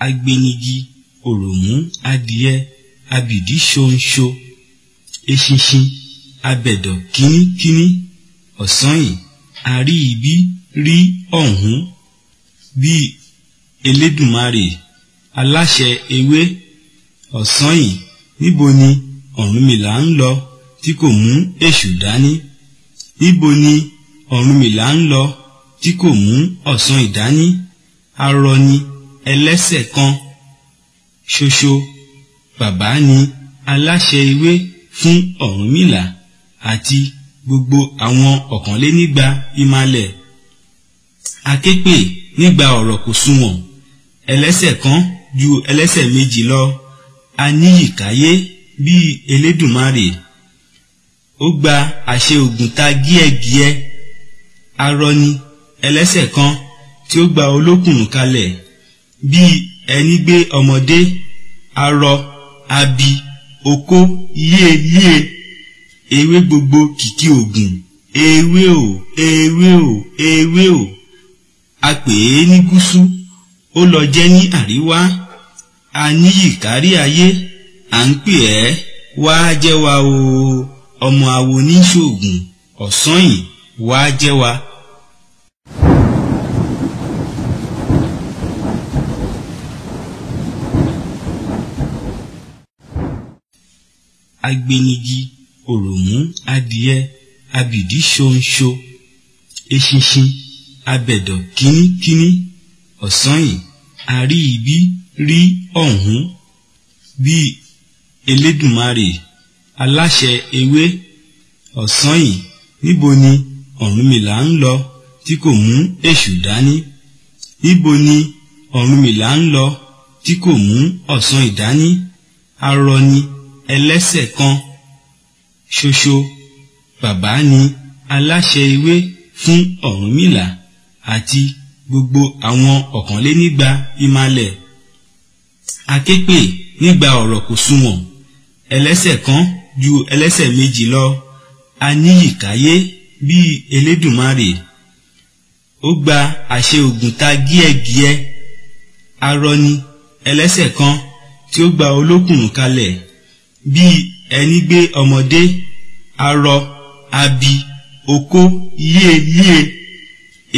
agbenigi òròmú adìẹ abìdí ṣonṣo eṣinṣin abẹ̀dọ̀ kínníkínní ọ̀sán yìí a rí ibi rí ọ̀hún bí Elédùmarè aláṣẹ ewé ọ̀sán yìí níbo ni Ọ̀rúnmìlà ń lọ tí kò mú èṣù dání? Níbo ni Ọ̀rúnmìlà ń lọ tí kò mú ọ̀sán ìdání? Arọ ni ẹlẹ́sẹ̀ kan ṣoṣo, bàbá ni aláṣẹ ewé fún Ọ̀rúnmìlà àti gbogbo àwọn ọ̀kànlénígba ìmàlẹ̀. Aképè nígbà ọ̀rọ̀ kò sunwọ̀n, ẹlẹ́sẹ̀ kan ju ẹlẹ́sẹ̀ méjì lọ, aníyìkáyé bí Elédùmarè. Ó gba àṣẹ ògùntà gíẹ̀gíẹ̀. Arọ ni ẹlẹ́sẹ̀ kan tí ó gba olókùnrùn kalẹ̀ bí ẹni gbé ọmọdé. Arọ abi okó yíyeyíye ewé gbogbo kìkì ògùn ewé o ewé o ewé o. A pè é ní gúúsù ó lọ jẹ́ ní àríwá. Aníyìkárí ayé à ń pè ẹ́ wá jẹ́ wa o, ọmọ awo ní ṣoògùn ọ̀sán yìí wá jẹ́ wa. Agbenigi òròmú adìẹ abìdí ṣonṣo eṣinṣin abẹ̀dọ̀ kínníkínní ọ̀sán yìí a rí ibi rí ọ̀hún bí Elédùmarè aláṣẹ ewé ọ̀sán yìí níbo ni Ọ̀rúnmìlà ń lọ tí kò mú èṣù dání? Níbo ni Ọ̀rúnmìlà ń lọ tí kò mú ọ̀sán ìdání? Arọ ni ẹlẹ́sẹ̀ kan ṣoṣo, bàbá ni aláṣẹ ewé fún Ọ̀rúnmìlà àti gbogbo àwọn ọ̀kànlénígba ìmàlẹ̀. Aképè nígbà ọ̀rọ̀ kò sunwọ̀n, ẹlẹ́sẹ̀ kan ju ẹlẹ́sẹ̀ méjì lọ, aníyìkáyé bí Elédùmarè. Ó gba àṣẹ ògùntà gíẹ̀gíẹ̀. Arọ ni ẹlẹ́sẹ̀ kan tí ó gba olókùnrùn kalẹ̀ bí ẹni gbé ọmọdé. Arọ abi okó yíyeyíye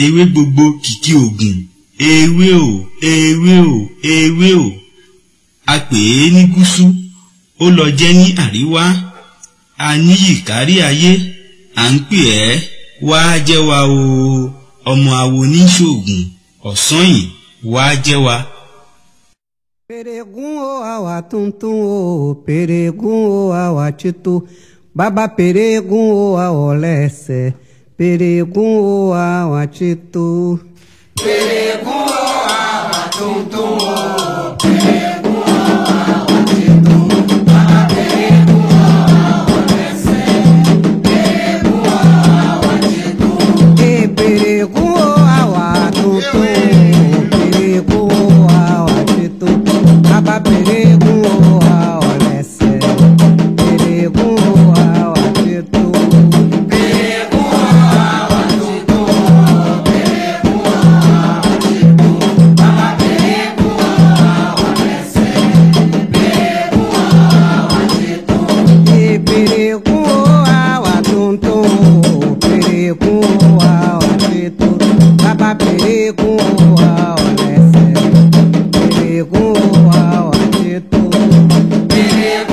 ewé gbogbo kìkì ògùn ewé o ewé o ewé o. A pè é ní gúúsù ó lọ jẹ́ ní àríwá. Aníyìkárí ayé à ń pè ẹ́ wá jẹ́ wa o, ọmọ awo ní ṣoògùn ọ̀sán yìí wá jẹ́ wa. Peregun o awa tuntun o, peregun o awa tito, baba peregun o awa lẹ́sẹ̀, peregun o awa tito. Peregun o awa tuntun o, peregun o awa tito, baba peregun o awa lẹ́sẹ̀, peregun o awa tito. Peregun o awa tuntun o, peregun o awa tito. Baba peregun o awa lẹ́sẹ̀, peregun o awa tito. Peregun o awa tuntun o, peregun o awa tito, baba peregun o awa lẹ́sẹ̀, peregun o awa tito. Peregun o awa tuntun o, peregun o awa tito. Baba peregun o awa lẹ́sẹ̀, peregun o awa tito. Peregun